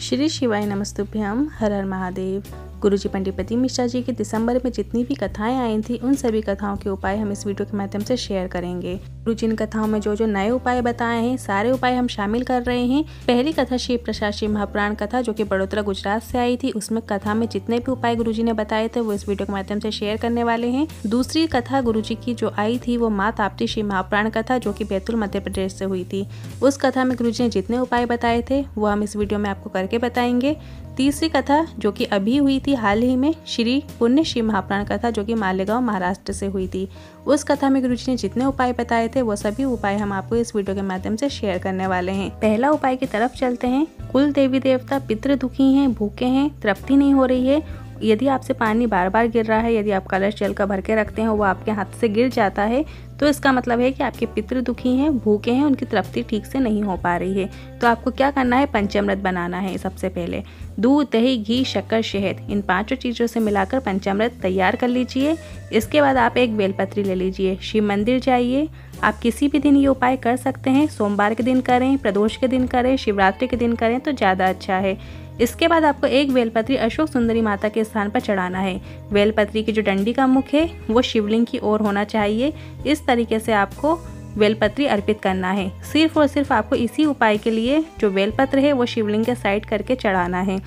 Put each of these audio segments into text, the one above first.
श्री शिवाय नमस्तुभ्यम। हर हर महादेव। गुरुजी पंडित मिश्रा जी के दिसंबर में जितनी भी कथाएं आई थी उन सभी कथाओं के उपाय हम इस वीडियो के माध्यम से शेयर करेंगे। गुरुजी इन कथाओं में जो जो नए उपाय बताए हैं सारे उपाय हम शामिल कर रहे हैं। पहली कथा शिव प्रसाद शिव महापुराण कथा जो कि बड़ोदरा गुजरात से आई थी, उसमें कथा में जितने भी उपाय गुरुजी ने बताए थे वो इस वीडियो के माध्यम से शेयर करने वाले हैं। दूसरी कथा गुरुजी की जो आई थी वो माँ ताप्ती शिव महापुराण कथा जो कि बैतूल मध्य प्रदेश से हुई थी। उस कथा में गुरुजी ने जितने उपाय बताए थे वो हम इस वीडियो में आपको करके बताएंगे। तीसरी कथा जो कि अभी हुई थी हाल ही में, श्री पुण्य शिव महापुराण कथा जो कि मालेगांव महाराष्ट्र से हुई थी। उस कथा में गुरुजी ने जितने उपाय बताए थे वो सभी उपाय हम आपको इस वीडियो के माध्यम से शेयर करने वाले हैं। पहला उपाय की तरफ चलते हैं। कुल देवी देवता पितृ दुखी हैं, भूखे हैं, तृप्ति नहीं हो रही है। यदि आपसे पानी बार बार गिर रहा है, यदि आप कलश जल का भर के रखते हैं वो आपके हाथ से गिर जाता है तो इसका मतलब है कि आपके पितृ दुखी हैं, भूखे हैं, उनकी तृप्ति ठीक से नहीं हो पा रही है। तो आपको क्या करना है, पंचामृत बनाना है। सबसे पहले दूध, दही, घी, शक्कर, शहद, इन पांचों चीज़ों से मिलाकर पंचामृत तैयार कर लीजिए। इसके बाद आप एक बेलपत्री ले लीजिए, शिव मंदिर जाइए। आप किसी भी दिन ये उपाय कर सकते हैं। सोमवार के दिन करें, प्रदोष के दिन करें, शिवरात्रि के दिन करें तो ज़्यादा अच्छा है। इसके बाद आपको एक बेलपत्री अशोक सुंदरी माता के स्थान पर चढ़ाना है। बेलपत्री की जो डंडी का मुख है वो शिवलिंग की ओर होना चाहिए। इस तरीके से आपको बेलपत्री अर्पित करना है। सिर्फ और सिर्फ आपको इसी उपाय के लिए जो बेलपत्र है वो शिवलिंग के साइड करके चढ़ाना है।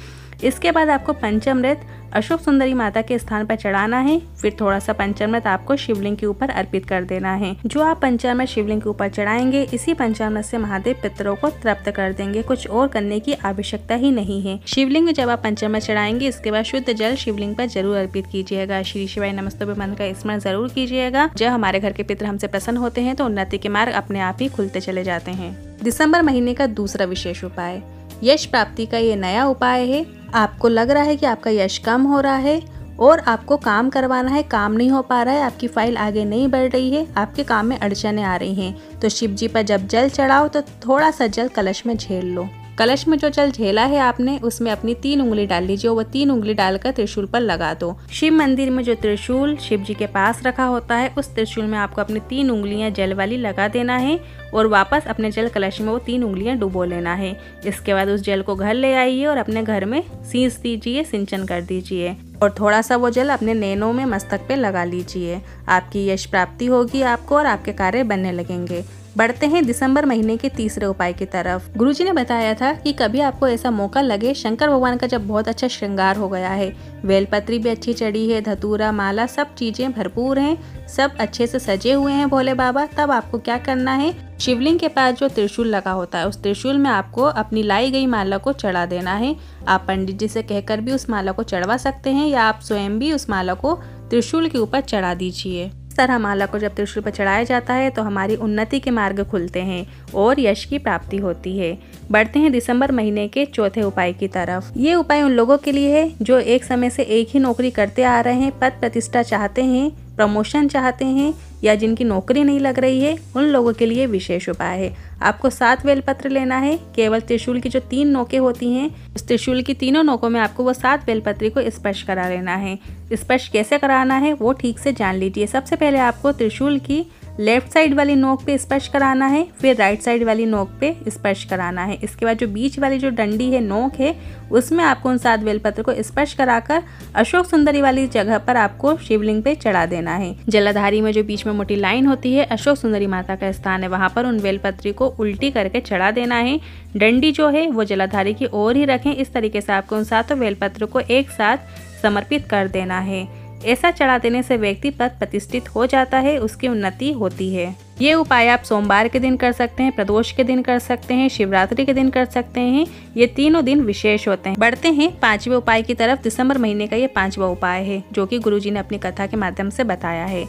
इसके बाद आपको पंचामृत अशोक सुंदरी माता के स्थान पर चढ़ाना है। फिर थोड़ा सा पंचामृत आपको शिवलिंग के ऊपर अर्पित कर देना है। जो आप पंचामृत शिवलिंग के ऊपर चढ़ाएंगे इसी पंचामृत से महादेव पितरों को तृप्त कर देंगे। कुछ और करने की आवश्यकता ही नहीं है। शिवलिंग में जब आप पंचामृत चढ़ाएंगे इसके बाद शुद्ध जल शिवलिंग पर जरूर अर्पित कीजिएगा। श्री शिवाय नमस्तुभ्यम मंत्र का स्मरण जरूर कीजिएगा। जब हमारे घर के पितर हमसे प्रसन्न होते हैं तो उन्नति के मार्ग अपने आप ही खुलते चले जाते हैं। दिसंबर महीने का दूसरा विशेष उपाय यश प्राप्ति का ये नया उपाय है। आपको लग रहा है कि आपका यश कम हो रहा है और आपको काम करवाना है, काम नहीं हो पा रहा है, आपकी फाइल आगे नहीं बढ़ रही है, आपके काम में अड़चने आ रही हैं, तो शिव जी पर जब जल चढ़ाओ तो थोड़ा सा जल कलश में झेल लो। कलश में जो जल झेला है आपने उसमें अपनी 3 उंगली डाल लीजिए और वो 3 उंगली डालकर त्रिशूल पर लगा दो। शिव मंदिर में जो त्रिशूल शिव जी के पास रखा होता है उस त्रिशूल में आपको अपनी 3 उंगलियां जल वाली लगा देना है और वापस अपने जल कलश में वो 3 उंगलियां डुबो लेना है। इसके बाद उस जल को घर ले आइए और अपने घर में सींच दीजिए, सिंचन कर दीजिए और थोड़ा सा वो जल अपने नैनों में मस्तक पे लगा लीजिए। आपकी यश प्राप्ति होगी आपको और आपके कार्य बनने लगेंगे। बढ़ते हैं दिसंबर महीने के तीसरे उपाय की तरफ। गुरुजी ने बताया था कि कभी आपको ऐसा मौका लगे, शंकर भगवान का जब बहुत अच्छा श्रृंगार हो गया है, बेलपत्री भी अच्छी चढ़ी है, धतूरा, माला, सब चीजें भरपूर हैं, सब अच्छे से सजे हुए हैं भोले बाबा, तब आपको क्या करना है, शिवलिंग के पास जो त्रिशूल लगा होता है उस त्रिशूल में आपको अपनी लाई गई माला को चढ़ा देना है। आप पंडित जी से कहकर भी उस माला को चढ़वा सकते हैं या आप स्वयं भी उस माला को त्रिशूल के ऊपर चढ़ा दीजिए। इस तरह माला को जब त्रिशूल पर चढ़ाया जाता है तो हमारी उन्नति के मार्ग खुलते हैं और यश की प्राप्ति होती है। बढ़ते हैं दिसंबर महीने के चौथे उपाय की तरफ। ये उपाय उन लोगों के लिए है जो एक समय से एक ही नौकरी करते आ रहे हैं, पद प्रतिष्ठा चाहते हैं, प्रमोशन चाहते हैं या जिनकी नौकरी नहीं लग रही है, उन लोगों के लिए विशेष उपाय है। आपको 7 बेलपत्र लेना है। केवल त्रिशूल की जो 3 नोकें होती हैं उस त्रिशूल की तीनों नोकों में आपको वो 7 बेलपत्री को स्पर्श करा लेना है। स्पर्श कैसे कराना है वो ठीक से जान लीजिए। सबसे पहले आपको त्रिशूल की लेफ्ट साइड वाली नोक पे स्पर्श कराना है, फिर राइट साइड वाली नोक पे स्पर्श कराना है। इसके बाद जो बीच वाली जो डंडी है, नोक है, उसमें आपको उन 7 बेलपत्र को स्पर्श कराकर अशोक सुंदरी वाली जगह पर आपको शिवलिंग पे चढ़ा देना है। जलाधारी में जो बीच में मोटी लाइन होती है अशोक सुंदरी माता का स्थान है, वहां पर उन बेलपत्री को उल्टी करके चढ़ा देना है। डंडी जो है वो जलाधारी की ओर ही रखें। इस तरीके से आपको उन 7 बेलपत्र को एक साथ समर्पित कर देना है। ऐसा चढ़ा देने से व्यक्ति पद प्रतिष्ठित हो जाता है, उसकी उन्नति होती है। ये उपाय आप सोमवार के दिन कर सकते हैं, प्रदोष के दिन कर सकते हैं, शिवरात्रि के दिन कर सकते हैं। ये तीनों दिन विशेष होते हैं। बढ़ते हैं 5वें उपाय की तरफ। दिसंबर महीने का ये 5वां उपाय है जो कि गुरुजी ने अपनी कथा के माध्यम से बताया है।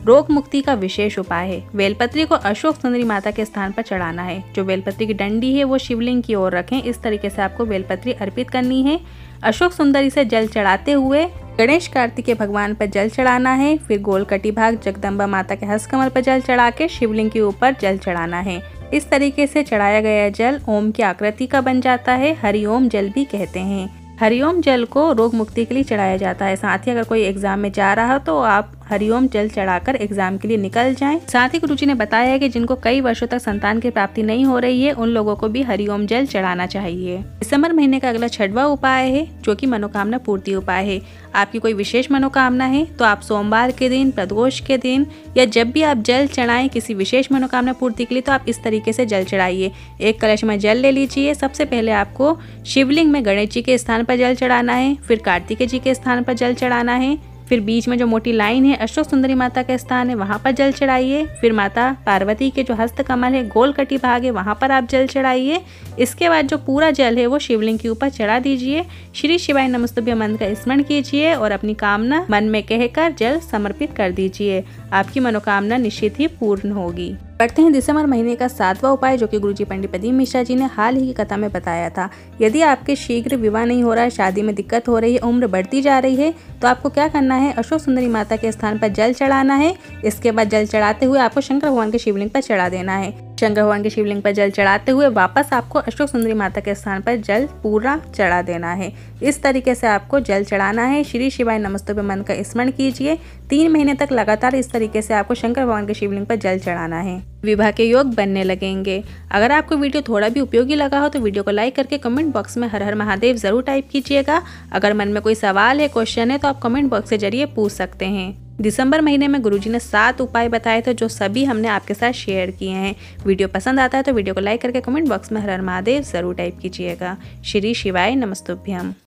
रोग मुक्ति का विशेष उपाय है। बेलपत्री को अशोक सुंदरी माता के स्थान पर चढ़ाना है। जो बेलपत्री की डंडी है वो शिवलिंग की ओर रखें। इस तरीके से आपको बेलपत्री अर्पित करनी है। अशोक सुंदरी से जल चढ़ाते हुए गणेश कार्तिकेय भगवान पर जल चढ़ाना है। फिर गोलकटी भाग जगदम्बा माता के हस्तकमल पर जल चढ़ा के शिवलिंग के ऊपर जल चढ़ाना है। इस तरीके से चढ़ाया गया जल ओम की आकृति का बन जाता है। हरिओम जल भी कहते हैं। हरिओम जल को रोग मुक्ति के लिए चढ़ाया जाता है। साथ ही अगर कोई एग्जाम में जा रहा हो तो आप हरिओम जल चढ़ाकर एग्जाम के लिए निकल जाएं। साथ ही गुरुजी ने बताया है कि जिनको कई वर्षों तक संतान की प्राप्ति नहीं हो रही है उन लोगों को भी हरिओम जल चढ़ाना चाहिए। दिसंबर महीने का अगला 6वां उपाय है जो कि मनोकामना पूर्ति उपाय है। आपकी कोई विशेष मनोकामना है तो आप सोमवार के दिन, प्रदोष के दिन या जब भी आप जल चढ़ाएं किसी विशेष मनोकामना पूर्ति के लिए तो आप इस तरीके से जल चढ़ाइए। एक कलश में जल ले लीजिए। सबसे पहले आपको शिवलिंग में गणेश जी के स्थान पर जल चढ़ाना है, फिर कार्तिकेय जी के स्थान पर जल चढ़ाना है, फिर बीच में जो मोटी लाइन है अशोक सुंदरी माता का स्थान है वहां पर जल चढ़ाइए। फिर माता पार्वती के जो हस्त कमल है, गोल कटी भाग है, वहां पर आप जल चढ़ाइए। इसके बाद जो पूरा जल है वो शिवलिंग के ऊपर चढ़ा दीजिए। श्री शिवाय नमस्तुभ्यम मंत्र का स्मरण कीजिए और अपनी कामना मन में कहकर जल समर्पित कर दीजिए। आपकी मनोकामना निश्चित ही पूर्ण होगी। बढ़ते हैं दिसंबर महीने का 7वां उपाय जो कि गुरुजी पंडित प्रदीप मिश्रा जी ने हाल ही की कथा में बताया था। यदि आपके शीघ्र विवाह नहीं हो रहा है, शादी में दिक्कत हो रही है, उम्र बढ़ती जा रही है तो आपको क्या करना है, अशोक सुंदरी माता के स्थान पर जल चढ़ाना है। इसके बाद जल चढ़ाते हुए आपको शंकर भगवान के शिवलिंग पर चढ़ा देना है। शंकर भगवान के शिवलिंग पर जल चढ़ाते हुए वापस आपको अशोक सुंदरी माता के स्थान पर जल पूरा चढ़ा देना है। इस तरीके से आपको जल चढ़ाना है। श्री शिवाय नमस्तुभ्यम मंत्र का स्मरण कीजिए। 3 महीने तक लगातार इस तरीके से आपको शंकर भगवान के शिवलिंग पर जल चढ़ाना है। विवाह के योग बनने लगेंगे। अगर आपको वीडियो थोड़ा भी उपयोगी लगा हो तो वीडियो को लाइक करके कमेंट बॉक्स में हर हर महादेव जरूर टाइप कीजिएगा। अगर मन में कोई सवाल है, क्वेश्चन है तो आप कमेंट बॉक्स के जरिए पूछ सकते हैं। दिसंबर महीने में गुरुजी ने 7 उपाय बताए थे जो सभी हमने आपके साथ शेयर किए हैं। वीडियो पसंद आता है तो वीडियो को लाइक करके कमेंट बॉक्स में हर हर महादेव जरूर टाइप कीजिएगा। श्री शिवाय नमस्तुभ्यम।